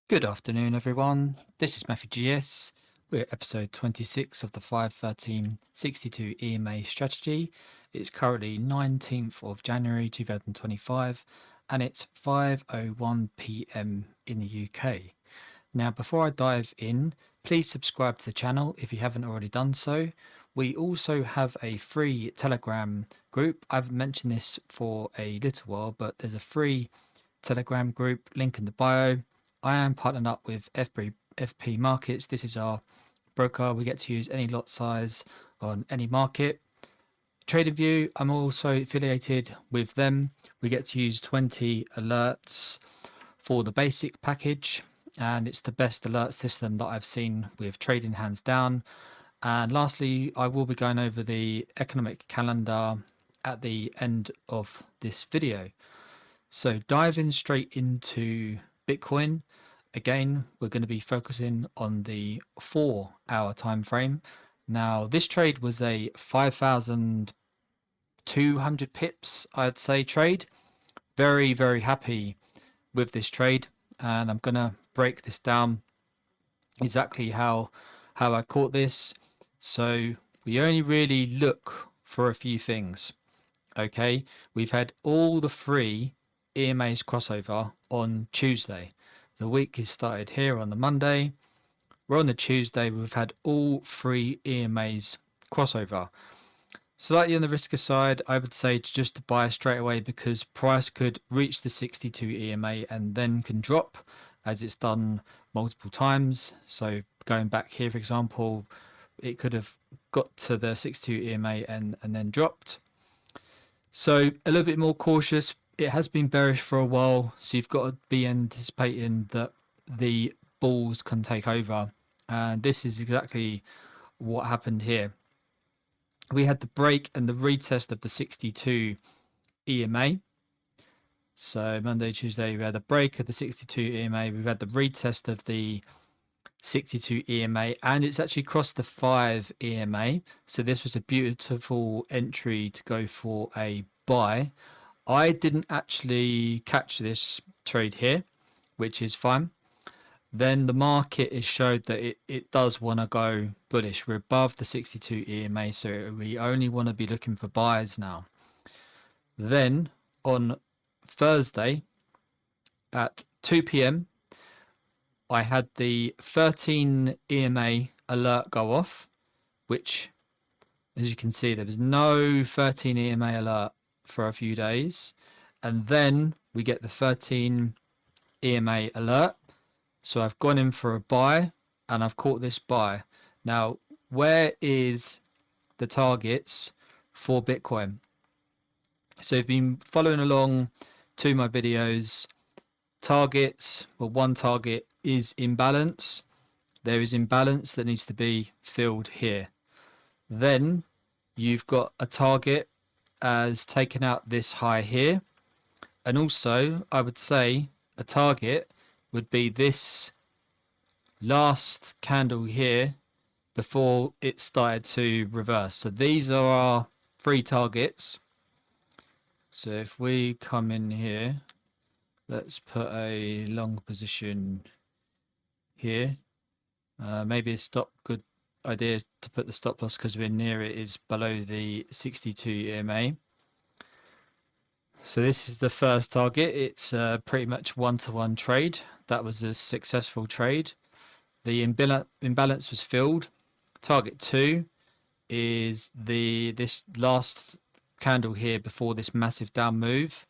Good afternoon, everyone. This is Matthew GS. We're at episode 26 of the 51362 EMA strategy. It's currently 19th of January 2025 and it's 5:01 p.m. in the UK. Now, before I dive in, please subscribe to the channel if you haven't already done so. We also have a free Telegram group. I've mentioned this for a little while, but there's a free Telegram group, link in the bio. I am partnered up with FP Markets. This is our broker. We get to use any lot size on any market. TradingView, I'm also affiliated with them. We get to use 20 alerts for the basic package, and it's the best alert system that I've seen with trading, hands down. And lastly, I will be going over the economic calendar at the end of this video. So diving straight into Bitcoin, again, we're going to be focusing on the 4-hour time frame. Now, this trade was a 5,200 pips, I'd say, trade. Very, very happy with this trade, and I'm going to break this down exactly how I caught this. So we only really look for a few things. Okay, we've had all the three EMA's crossover on Tuesday. The week is started here on the Monday. We're on the Tuesday. We've had all three EMA's crossover. Slightly on the riskier side, I would say to just buy straight away because price could reach the 62 EMA and then can drop as it's done multiple times. So going back here, for example, it could have got to the 62 EMA and then dropped. So a little bit more cautious. It has been bearish for a while, so you've got to be anticipating that the bulls can take over. And this is exactly what happened here. We had the break and the retest of the 62 EMA. So Monday, Tuesday, we had the break of the 62 EMA. We've had the retest of the 62 EMA, and it's actually crossed the 5 EMA. So this was a beautiful entry to go for a buy. I didn't actually catch this trade here, which is fine. Then the market has showed that it does want to go bullish. We're above the 62 EMA, so we only want to be looking for buyers now. Then on Thursday at 2 p.m, I had the 13 EMA alert go off, which, as you can see, there was no 13 EMA alert for a few days, and then we get the 13 EMA alert. So I've gone in for a buy and I've caught this buy. Now, where is the targets for Bitcoin? So you've been following along to my videos. Targets, well, one target is imbalance. There is imbalance that needs to be filled here. Then you've got a target as taken out this high here, and also I would say a target would be this last candle here before it started to reverse. So these are our three targets. So if we come in here, let's put a long position here. Maybe it's good idea to put the stop loss because we're near it is below the 62 EMA. So this is the first target. It's pretty much one-to-one trade. That was a successful trade. The imbalance was filled. Target 2 is this last candle here before this massive down move.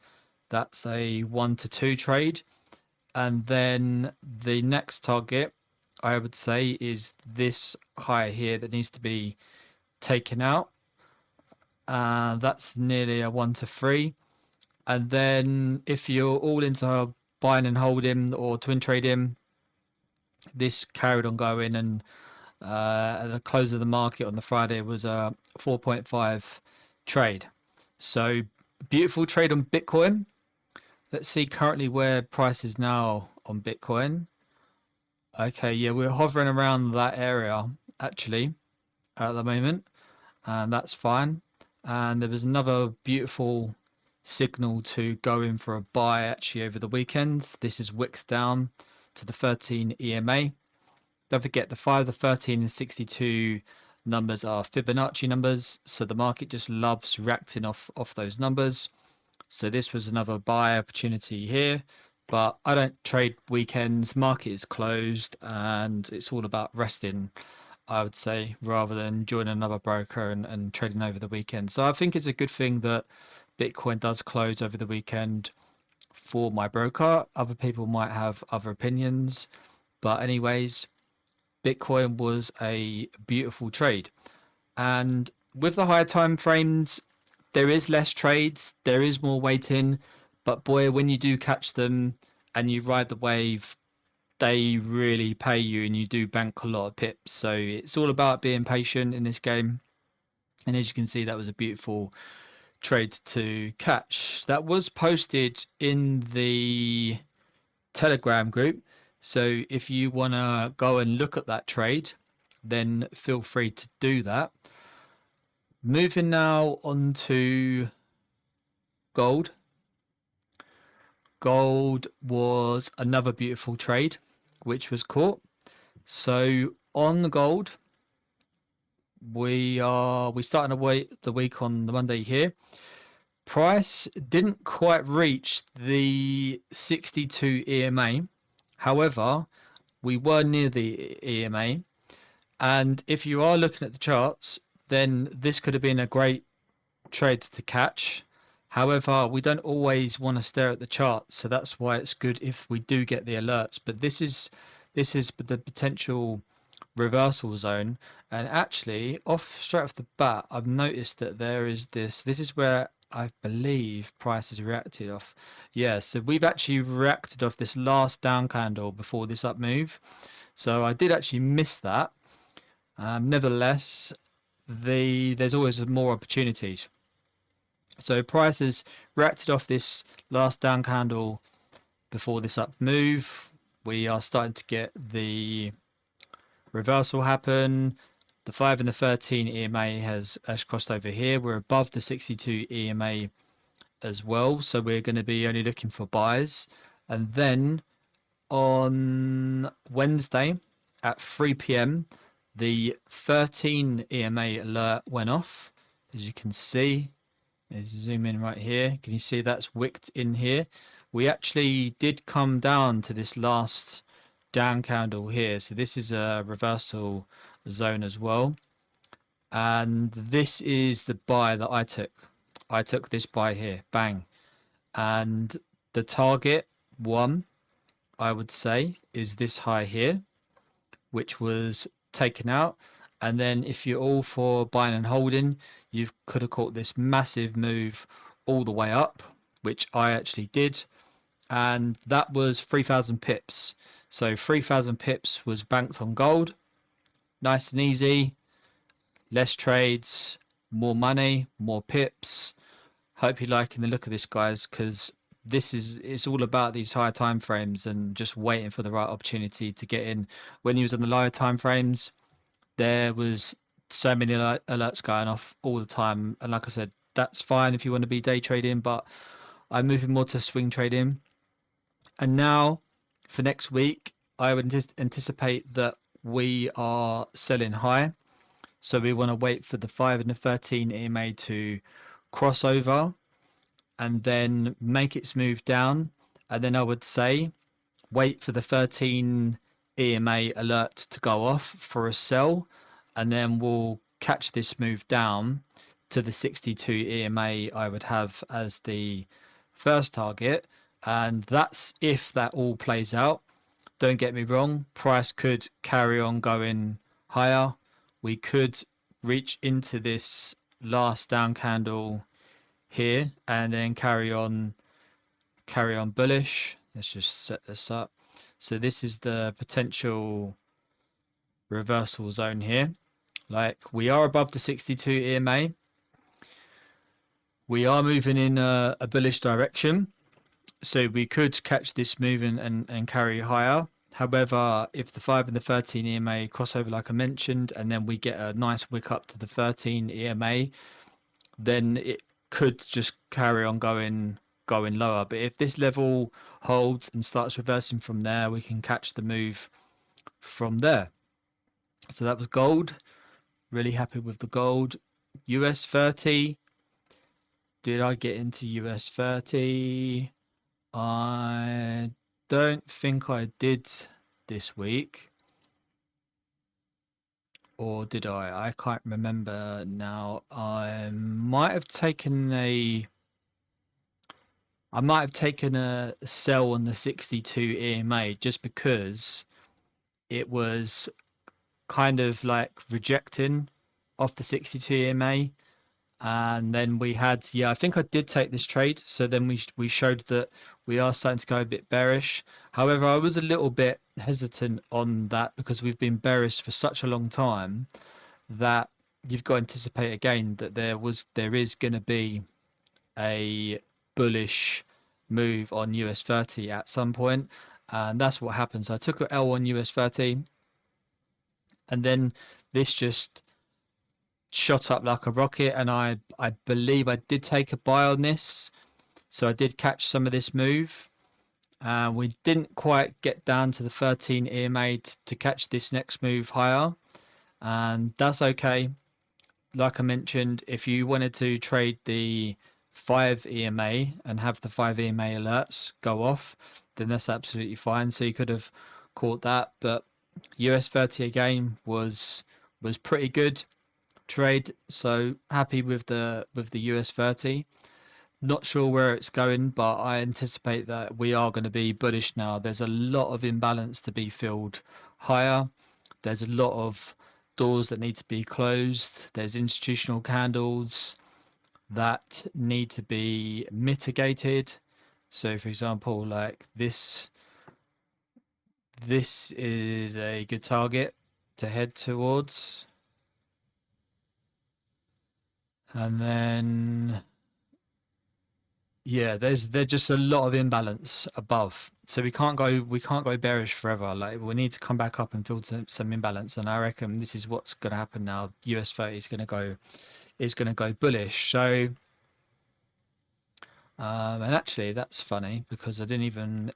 That's a 1-to-2 trade. And then the next target, I would say, is this high here that needs to be taken out. That's nearly a 1-to-3. And then if you're all into buying and holding or twin trading, this carried on going, and at the close of the market on the Friday was a 4.5 trade. So beautiful trade on Bitcoin. Let's see currently where price is now on Bitcoin. Okay, yeah, we're hovering around that area actually at the moment, and that's fine. And there was another beautiful signal to go in for a buy actually over the weekend. This is wicks down to the 13 EMA. Don't forget the 5, the 13 and 62 numbers are Fibonacci numbers, so the market just loves reacting off those numbers. So this was another buy opportunity here, but I don't trade weekends. Market is closed and it's all about resting, I would say, rather than joining another broker and trading over the weekend. So I think it's a good thing that Bitcoin does close over the weekend for my broker. Other people might have other opinions, but anyways, Bitcoin was a beautiful trade. And with the higher time frames, there is less trades, there is more waiting, but boy, when you do catch them and you ride the wave, they really pay you and you do bank a lot of pips. So it's all about being patient in this game. And as you can see, that was a beautiful trade to catch. That was posted in the Telegram group. So if you want to go and look at that trade, then feel free to do that. Moving now on to gold. Gold was another beautiful trade, which was caught. So on the gold, we starting the week on the Monday here. Price didn't quite reach the 62 EMA. However, we were near the EMA. And if you are looking at the charts, then this could have been a great trade to catch. However, we don't always want to stare at the charts, so that's why it's good if we do get the alerts. But this is the potential reversal zone, and actually straight off the bat, I've noticed that there is this is where I believe price has reacted off. Yeah, so we've actually reacted off this last down candle before this up move, so I did actually miss that. Nevertheless, there's always more opportunities. So price has reacted off this last down candle before this up move. We are starting to get the reversal happen. The 5 and the 13 EMA has crossed over here. We're above the 62 EMA as well, so we're going to be only looking for buys. And then on Wednesday at 3 p.m, the 13 EMA alert went off, as you can see. Let's zoom in right here. Can you see that's wicked in here? We actually did come down to this last down candle here, so this is a reversal zone as well, and this is the buy that I took this buy here, bang. And the target one, I would say, is this high here, which was taken out. And then if you're all for buying and holding, you could have caught this massive move all the way up, which I actually did, and that was 3,000 pips. So 3,000 pips was banked on gold. Nice and easy, less trades, more money, more pips. Hope you're liking the look of this, guys, because it's all about these higher time frames and just waiting for the right opportunity to get in. When you was on the lower time frames, there was so many alerts going off all the time, and like I said, that's fine if you want to be day trading, but I'm moving more to swing trading. And now for next week, I would anticipate that we are selling high, so we want to wait for the 5 and the 13 EMA to cross over and then make its move down. And then I would say wait for the 13 EMA alert to go off for a sell, and then we'll catch this move down to the 62 EMA I would have as the first target. And that's if that all plays out. Don't get me wrong, price could carry on going higher. We could reach into this last down candle here and then carry on bullish. Let's just set this up. So this is the potential reversal zone here. Like, we are above the 62 EMA. We are moving in a bullish direction, so we could catch this move and carry higher. However, if the 5 and the 13 EMA cross over, like I mentioned, and then we get a nice wick up to the 13 EMA, then it could just carry on going going lower. But if this level holds and starts reversing from there, we can catch the move from there. So that was gold. Really happy with the gold. US30. Did I get into US30? I don't think I did this week. Or did I? I can't remember now. I might have taken a sell on the 62 EMA just because it was kind of like rejecting off the 62 EMA. And then we had, I think I did take this trade. So then we showed that we are starting to go a bit bearish. However, I was a little bit hesitant on that because we've been bearish for such a long time that you've got to anticipate again that there is going to be a bullish move on US30 at some point, and that's what happens. I took an L on US30, and then this just shot up like a rocket, and I believe I did take a buy on this, so I did catch some of this move. We didn't quite get down to the 13 EMA to catch this next move higher, and that's okay. Like I mentioned, if you wanted to trade the 5 EMA and have the 5 EMA alerts go off, then that's absolutely fine. So you could have caught that, but US30 again was pretty good trade. So happy with the US30. Not sure where it's going, but I anticipate that we are going to be bullish now. There's a lot of imbalance to be filled higher. There's a lot of doors that need to be closed. There's institutional candles that need to be mitigated. So for example, like this is a good target to head towards. And then there's just a lot of imbalance above. So we can't go bearish forever. Like we need to come back up and build some imbalance. And I reckon this is what's going to happen now. US30 is going to go bullish. So and actually that's funny because I didn't even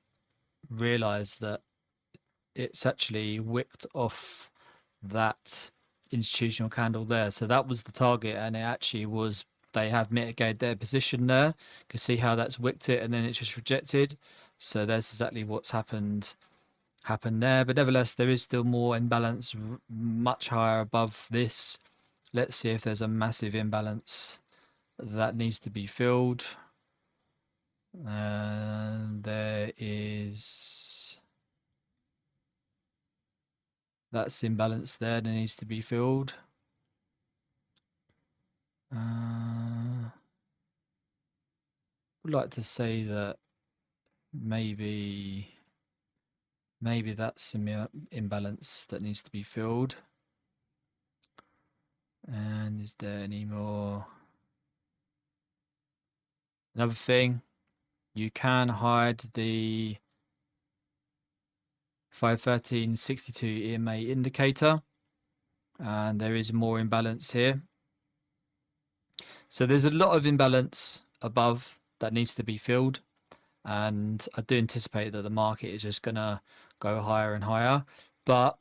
realize that it's actually wicked off that institutional candle there. So that was the target, and it actually was. They have mitigated their position there. You can see how that's wicked it, and then it's just rejected. So that's exactly what's happened there. But nevertheless, there is still more imbalance, much higher above this. Let's see if there's a massive imbalance that needs to be filled. And there is. That's imbalance there that needs to be filled. Would like to say that maybe that's some imbalance that needs to be filled. And is there any more? Another thing, you can hide the 513.62 EMA indicator, and there is more imbalance here. So there's a lot of imbalance above that needs to be filled, and I do anticipate that the market is just gonna go higher and higher, but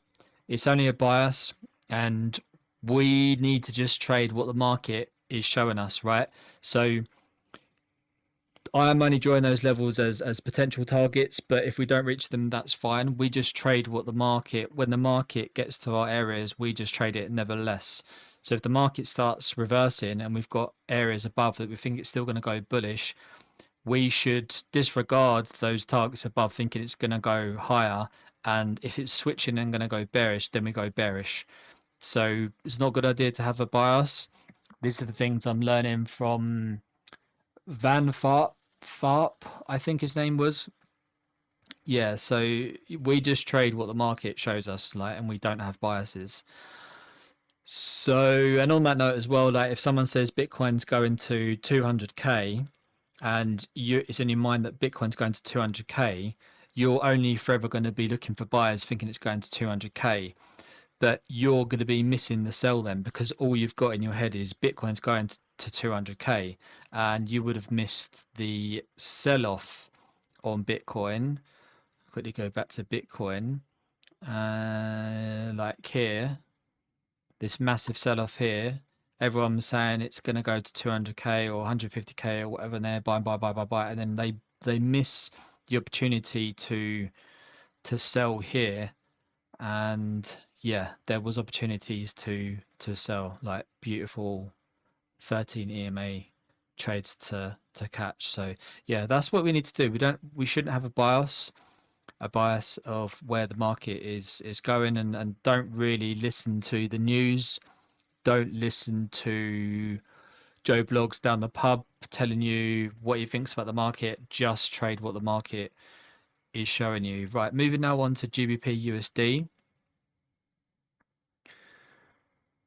it's only a bias, and we need to just trade what the market is showing us, right? So I'm only drawing those levels as potential targets, but if we don't reach them, that's fine. We just trade what the market, when the market gets to our areas, we just trade it nevertheless. So if the market starts reversing and we've got areas above that we think it's still going to go bullish, we should disregard those targets above thinking it's going to go higher. And if it's switching and going to go bearish, then we go bearish. So it's not a good idea to have a bias. These are the things I'm learning from Van Tharp, I think his name was. Yeah, so we just trade what the market shows us, like, and we don't have biases. So, and on that note as well, like if someone says Bitcoin's going to 200k and it's in your mind that Bitcoin's going to 200k, you're only forever going to be looking for buyers thinking it's going to 200k. but you're going to be missing the sell then, because all you've got in your head is Bitcoin's going to 200k, and you would have missed the sell off on Bitcoin. Quickly go back to Bitcoin, like here, this massive sell off here. Everyone was saying it's going to go to 200k or 150k or whatever, and they're buying, buy, and then they miss the opportunity to sell here. And yeah, there was opportunities to sell, like beautiful 13 EMA trades to catch. So yeah, that's what we need to do. We shouldn't have a bias of where the market is going, and don't really listen to the news. Don't listen to Joe Blogs down the pub telling you what he thinks about the market. Just trade what the market is showing you. Right, moving now on to GBPUSD.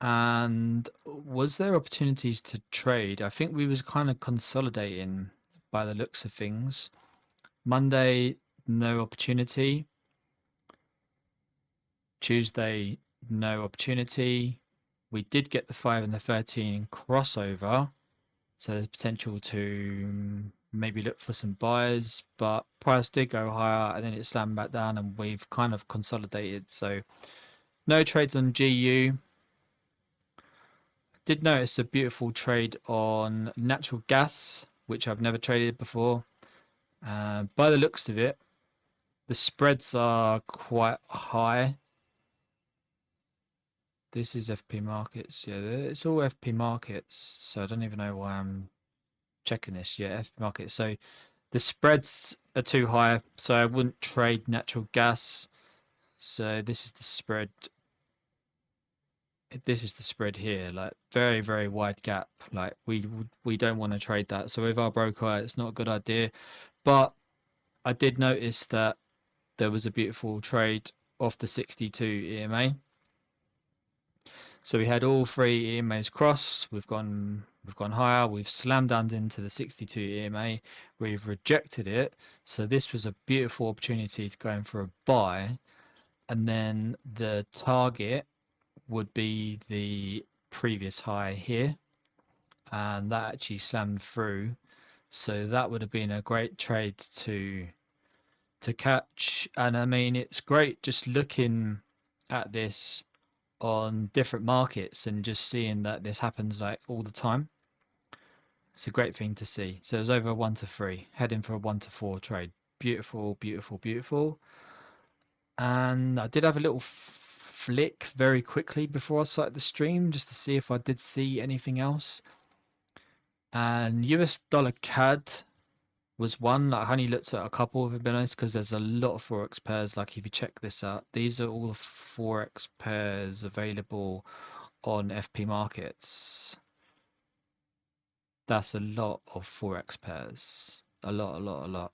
And was there opportunities to trade? I think we was kind of consolidating by the looks of things. Monday, no opportunity. Tuesday, no opportunity. We did get the 5 and the 13 crossover, so there's potential to maybe look for some buyers, but price did go higher and then it slammed back down, and we've kind of consolidated. So no trades on GU. Did notice a beautiful trade on natural gas, which I've never traded before. By the looks of it, the spreads are quite high. This is FP markets. Yeah, it's all FP markets. So I don't even know why I'm checking this. Yeah, FP markets. So the spreads are too high. So I wouldn't trade natural gas. So this is the spread. This is the spread here. Like very, very wide gap. Like we don't want to trade that. So with our broker, it's not a good idea. But I did notice that there was a beautiful trade off the 62 EMA. So we had all three EMAs cross. We've gone higher. We've slammed down into the 62 EMA. We've rejected it. So this was a beautiful opportunity to go in for a buy. And then the target would be the previous high here. And that actually slammed through. So that would have been a great trade to catch. And I mean, it's great just looking at this on different markets and just seeing that this happens like all the time. It's a great thing to see. So it was over 1 to 3, heading for a 1 to 4 trade. Beautiful, beautiful, beautiful. And I did have a little flick very quickly before I started the stream just to see if I did see anything else. And US dollar CAD was one. Like, I only looked at a couple, if I've been honest, because there's a lot of forex pairs. Like if you check this out, these are all the forex pairs available on FP markets. That's a lot of forex pairs. A lot.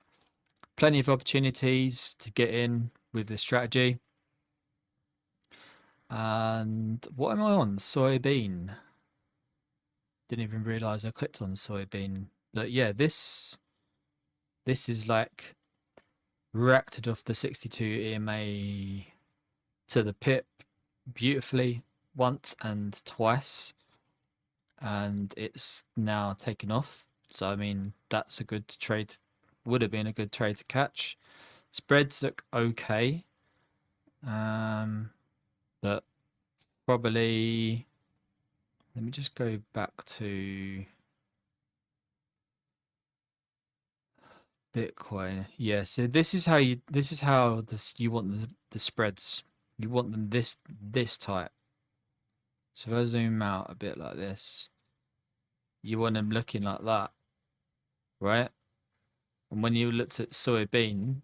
Plenty of opportunities to get in with this strategy. And what am I on? Soybean. Didn't even realize I clicked on soybean. But yeah, this is like reacted off the 62 EMA to the pip beautifully once and twice, and it's now taken off. So I mean, that's a good trade. Would have been a good trade to catch. Spreads look okay, but probably, let me just go back to Bitcoin. Yeah, so this is how you want the spreads. You want them this tight. So if I zoom out a bit like this, you want them looking like that, right? And when you looked at soybean,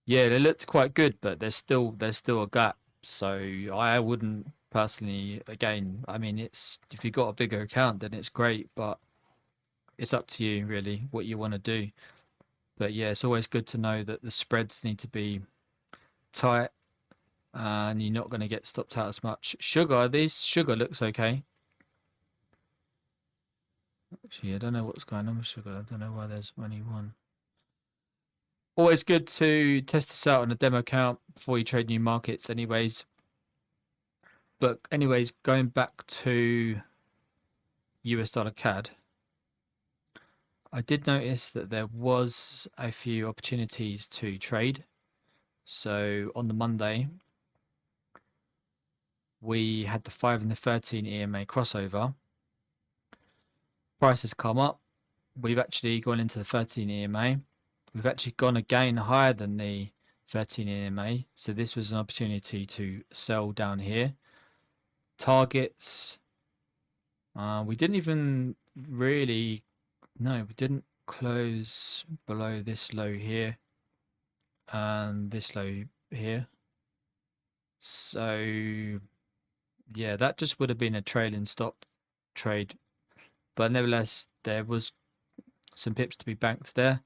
yeah, they looked quite good, but there's still a gap. So I wouldn't personally, again, I mean, it's, if you've got a bigger account, then it's great, but it's up to you really what you want to do. But yeah, it's always good to know that the spreads need to be tight and you're not going to get stopped out as much. Sugar looks okay. Actually, I don't know what's going on with sugar. I don't know why there's only one. always good to test this out on a demo account before you trade new markets anyways. But anyways, going back to US dollar CAD, I did notice that there was a few opportunities to trade. So on the Monday, we had the 5 and the 13 EMA crossover. Price has come up. We've actually gone into the 13 EMA. We've actually gone again higher than the 13 EMA. So this was an opportunity to sell down here. Targets. We didn't even really, no, we didn't close below this low here and this low here. So yeah, that just would have been a trailing stop trade. But nevertheless, there was some pips to be banked there.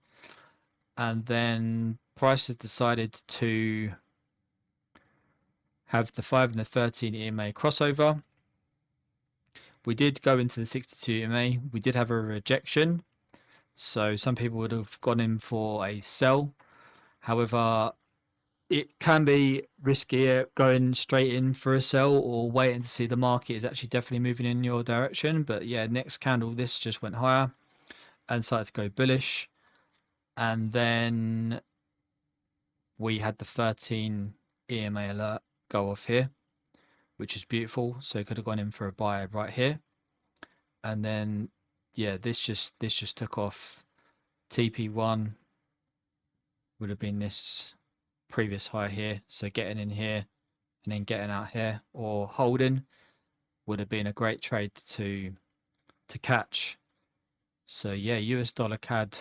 And then price has decided to have the 5 and the 13 EMA crossover. We did go into the 62 EMA. We did have a rejection. So some people would have gone in for a sell. However, it can be riskier going straight in for a sell or waiting to see the market is actually definitely moving in your direction. But yeah, next candle, this just went higher and started to go bullish. And then we had the 13 EMA alert go off here, which is beautiful. So it could have gone in for a buy right here. And then, yeah, this just took off. TP1 would have been this previous high here. So getting in here and then getting out here or holding would have been a great trade to catch. So yeah, US dollar CAD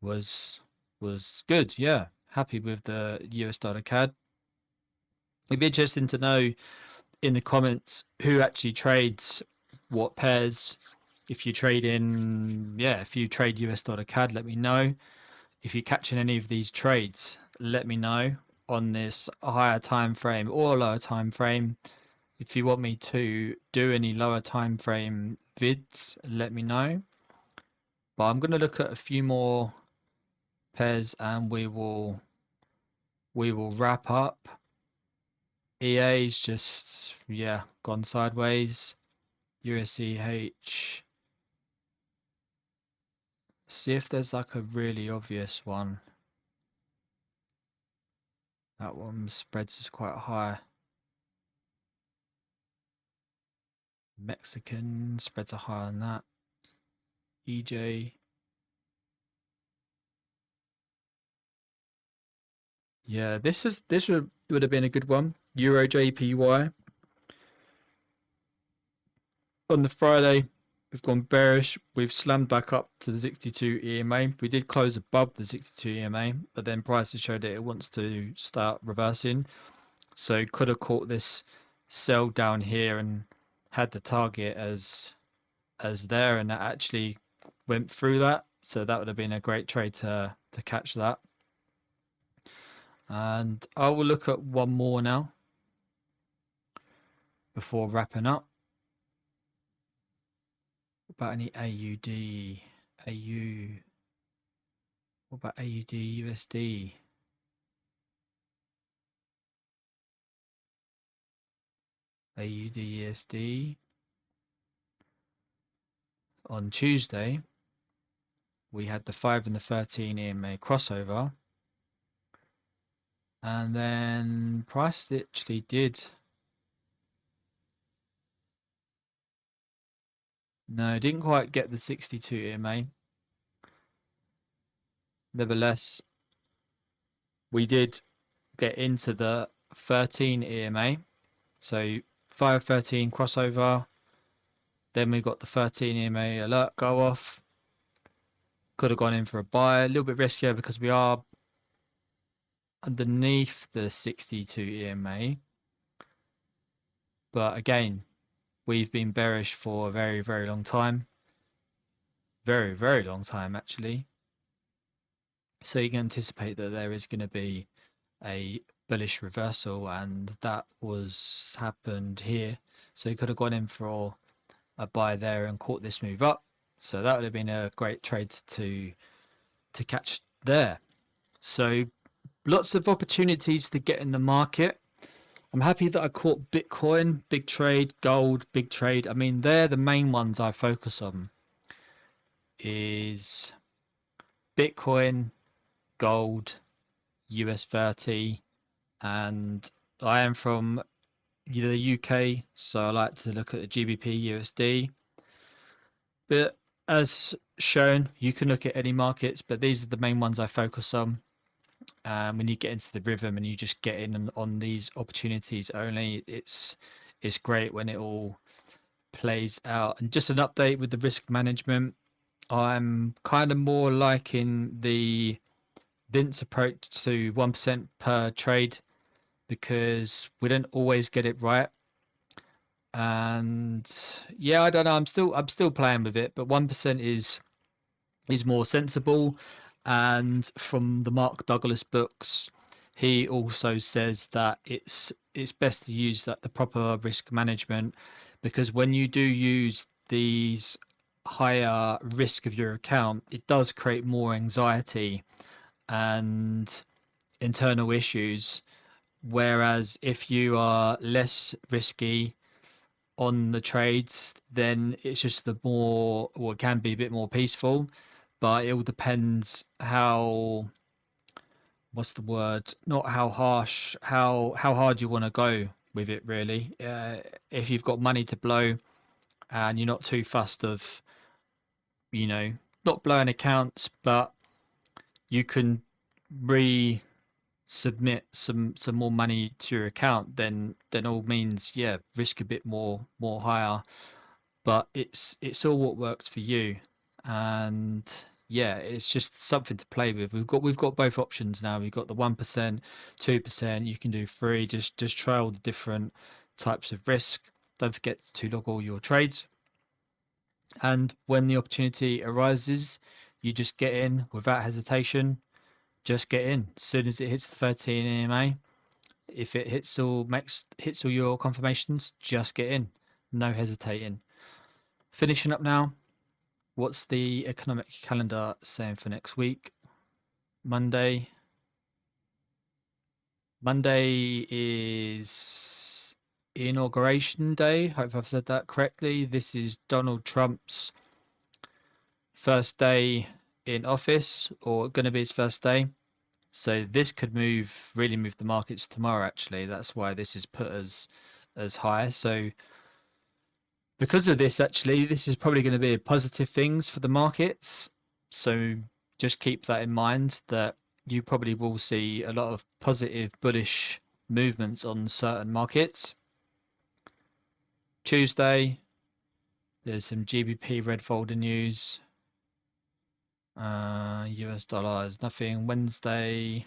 was good. Yeah, happy with the US dollar CAD. It'd be interesting to know in the comments who actually trades what pairs. If you trade in, yeah, if you trade US dollar CAD, let me know. If you're catching any of these trades, let me know on this higher time frame or lower time frame. If you want me to do any lower time frame vids, let me know. But I'm going to look at a few more pairs and we will wrap up. EA's just, yeah, gone sideways. USCH. See if there's like a really obvious one. That one spreads is quite high. Mexican spreads are higher than that. EJ. Yeah, this would have been a good one. Euro JPY. On the Friday, we've gone bearish. We've slammed back up to the 62 EMA. We did close above the 62 EMA, but then prices showed that it wants to start reversing. So could have caught this sell down here and had the target as there, and that actually went through that. So that would have been a great trade to catch that. And I will look at one more now before wrapping up. What about any AUD, AU? What about AUD, USD? AUD, USD. On Tuesday, we had the 5 and the 13 EMA crossover. And then price actually did. No, didn't quite get the 62 EMA. Nevertheless, we did get into the 13 EMA. So 513 crossover. Then we got the 13 EMA alert go off. Could have gone in for a buy. A little bit riskier because we are underneath the 62 EMA. But again, we've been bearish for a very, very long time. Very, very long time, actually. So you can anticipate that there is going to be a bullish reversal, and that was happened here. So you could have gone in for a buy there and caught this move up. So that would have been a great trade to catch there. So lots of opportunities to get in the market. I'm happy that I caught Bitcoin, big trade, gold, big trade. I mean, they're the main ones I focus on is Bitcoin, gold, US30, and I am from the UK, so I like to look at the GBPUSD. But as shown, you can look at any markets, but these are the main ones I focus on. When you get into the rhythm and you just get in on these opportunities only, it's great when it all plays out. And just an update with the risk management, I'm kind of more liking the Vince approach to 1% per trade because we don't always get it right. And yeah, I don't know. I'm still playing with it, but 1% is more sensible. And from the Mark Douglas books, he also says that it's best to use that the proper risk management, because when you do use these higher risk of your account, it does create more anxiety and internal issues. Whereas if you are less risky on the trades, then it's just the more, or it can be a bit more peaceful, but it all depends how, what's the word? Not how harsh, how hard you want to go with it, really. If you've got money to blow and you're not too fussed of, you know, not blowing accounts, but you can re submit some more money to your account, then all means, yeah, risk a bit more higher, but it's all what works for you. And yeah, it's just something to play with. We've got both options now. We've got the 1%, 2%, you can do free. Just try all the different types of risk. Don't forget to log all your trades, and when the opportunity arises, you just get in without hesitation. Just get in as soon as it hits the 13 EMA. If it hits all your confirmations, just get in. No hesitating. Finishing up now. What's the economic calendar saying for next week? Monday. Monday is Inauguration Day. Hope I've said that correctly. This is Donald Trump's first day in office, or going to be his first day. So this could really move the markets tomorrow, actually. That's why this is put as high. So because of this, actually, this is probably going to be positive things for the markets. So just keep that in mind, that you probably will see a lot of positive bullish movements on certain markets. Tuesday, there's some GBP red folder news. US dollar is nothing. Wednesday's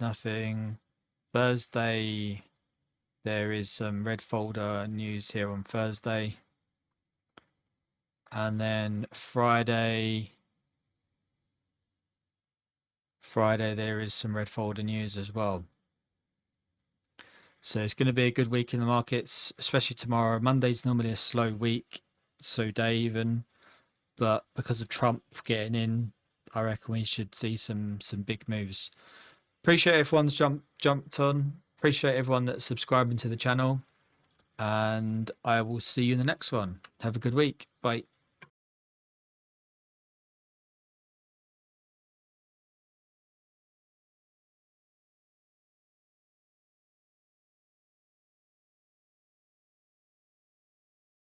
nothing. Thursday, there is some red folder news here on Thursday. And then Friday, there is some red folder news as well. So it's going to be a good week in the markets, especially tomorrow. Monday's normally a slow week, slow day even. But because of Trump getting in, I reckon we should see some big moves. Appreciate everyone's jumped on. Appreciate everyone that's subscribing to the channel. And I will see you in the next one. Have a good week. Bye.